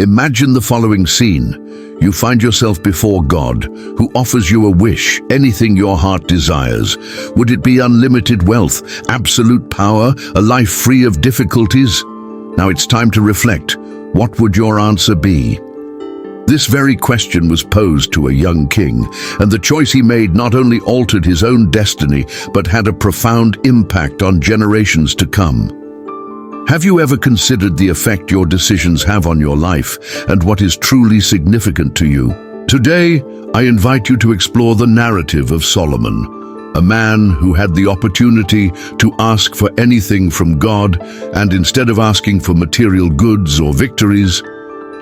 Imagine the following scene. You find yourself before God, who offers you a wish, anything your heart desires. Would it be unlimited wealth, absolute power, a life free of difficulties? Now it's time to reflect. What would your answer be? This very question was posed to a young king, and the choice he made not only altered his own destiny, but had a profound impact on generations to come. Have you ever considered the effect your decisions have on your life and what is truly significant to you? Today, I invite you to explore the narrative of Solomon, a man who had the opportunity to ask for anything from God and instead of asking for material goods or victories,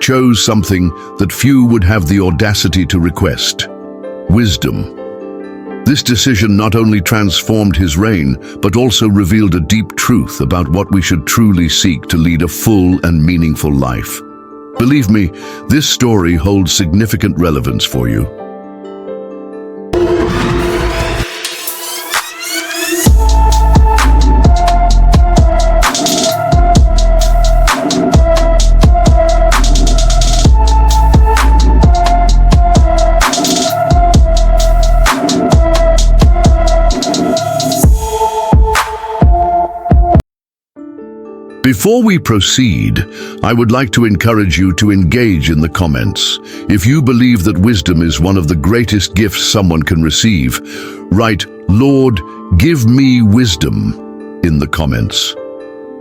chose something that few would have the audacity to request: wisdom. This decision not only transformed his reign, but also revealed a deep truth about what we should truly seek to lead a full and meaningful life. Believe me, this story holds significant relevance for you. Before we proceed, I would like to encourage you to engage in the comments. If you believe that wisdom is one of the greatest gifts someone can receive, write, "Lord, give me wisdom," in the comments.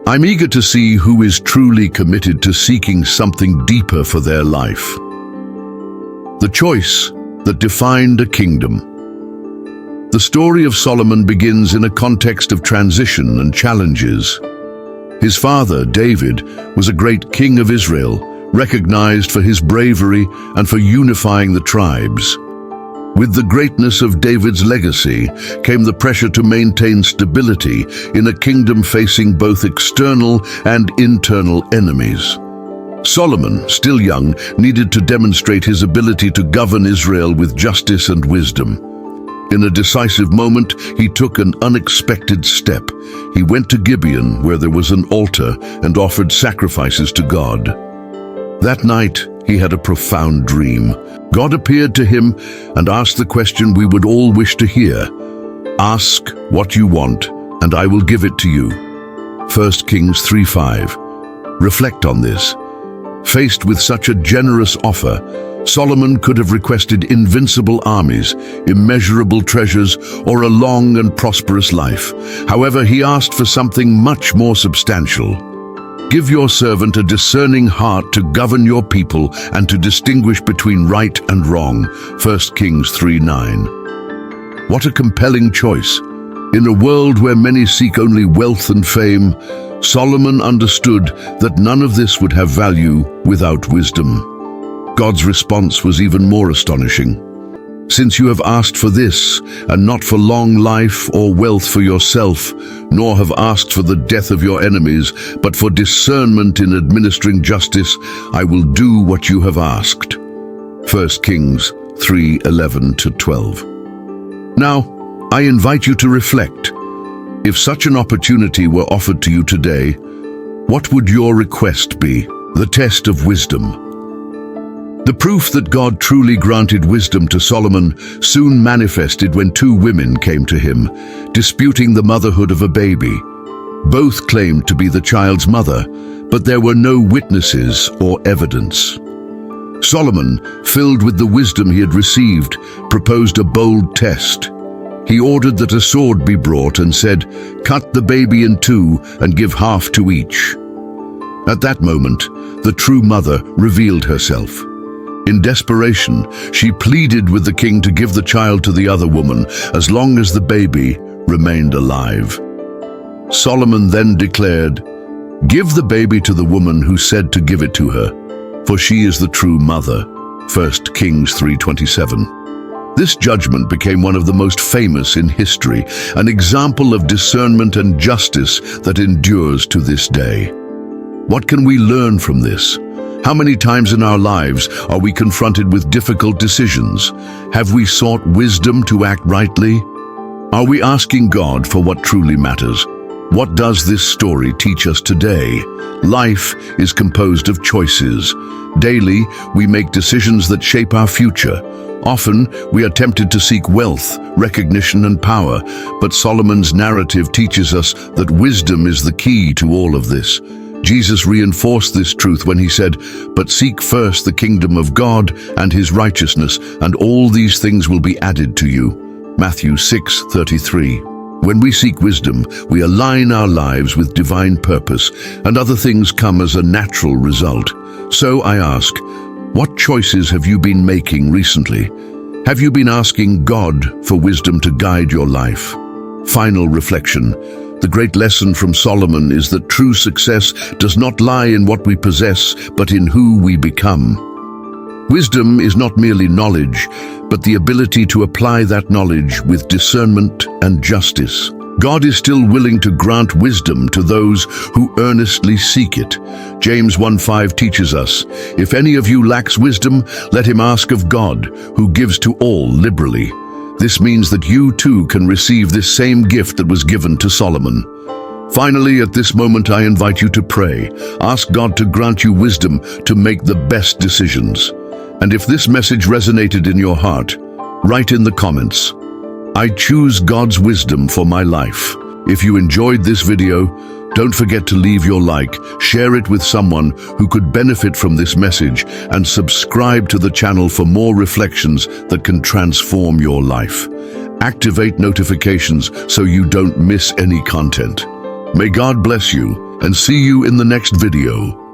I'm eager to see who is truly committed to seeking something deeper for their life. The choice that defined a kingdom. The story of Solomon begins in a context of transition and challenges. His father, David, was a great king of Israel, recognized for his bravery and for unifying the tribes. With the greatness of David's legacy came the pressure to maintain stability in a kingdom facing both external and internal enemies. Solomon, still young, needed to demonstrate his ability to govern Israel with justice and wisdom. In a decisive moment, he took an unexpected step. He went to Gibeon, where there was an altar, and offered sacrifices to God. That night, he had a profound dream. God appeared to him and asked the question we would all wish to hear. "Ask what you want, and I will give it to you." 1 Kings 3:5. Reflect on this. Faced with such a generous offer, Solomon could have requested invincible armies, immeasurable treasures, or a long and prosperous life. However, he asked for something much more substantial. "Give your servant a discerning heart to govern your people and to distinguish between right and wrong." 1 Kings 3:9. What a compelling choice. In a world where many seek only wealth and fame, Solomon understood that none of this would have value without wisdom. God's response was even more astonishing. "Since you have asked for this, and not for long life or wealth for yourself, nor have asked for the death of your enemies, but for discernment in administering justice, I will do what you have asked." 1 Kings 3:11-12. Now, I invite you to reflect. If such an opportunity were offered to you today, what would your request be? The test of wisdom. The proof that God truly granted wisdom to Solomon soon manifested when two women came to him, disputing the motherhood of a baby. Both claimed to be the child's mother, but there were no witnesses or evidence. Solomon, filled with the wisdom he had received, proposed a bold test. He ordered that a sword be brought and said, "Cut the baby in two and give half to each." At that moment, the true mother revealed herself. In desperation, she pleaded with the king to give the child to the other woman as long as the baby remained alive. Solomon then declared, "Give the baby to the woman who said to give it to her, for she is the true mother." 1 Kings 3:27. This judgment became one of the most famous in history, an example of discernment and justice that endures to this day. What can we learn from this? How many times in our lives are we confronted with difficult decisions? Have we sought wisdom to act rightly? Are we asking God for what truly matters? What does this story teach us today? Life is composed of choices. Daily, we make decisions that shape our future. Often, we are tempted to seek wealth, recognition, and power, but Solomon's narrative teaches us that wisdom is the key to all of this. Jesus reinforced this truth when he said, "But seek first the kingdom of God and his righteousness, and all these things will be added to you." Matthew 6:33. When we seek wisdom, we align our lives with divine purpose, and other things come as a natural result. So I ask, what choices have you been making recently? Have you been asking God for wisdom to guide your life? Final reflection. The great lesson from Solomon is that true success does not lie in what we possess, but in who we become. Wisdom is not merely knowledge, but the ability to apply that knowledge with discernment and justice. God is still willing to grant wisdom to those who earnestly seek it. James 1:5 teaches us, "If any of you lacks wisdom, let him ask of God, who gives to all liberally." This means that you too can receive this same gift that was given to Solomon. Finally, at this moment, I invite you to pray. Ask God to grant you wisdom to make the best decisions. And if this message resonated in your heart, write in the comments, "I choose God's wisdom for my life." If you enjoyed this video, don't forget to leave your like, share it with someone who could benefit from this message, and subscribe to the channel for more reflections that can transform your life. Activate notifications so you don't miss any content. May God bless you, and see you in the next video.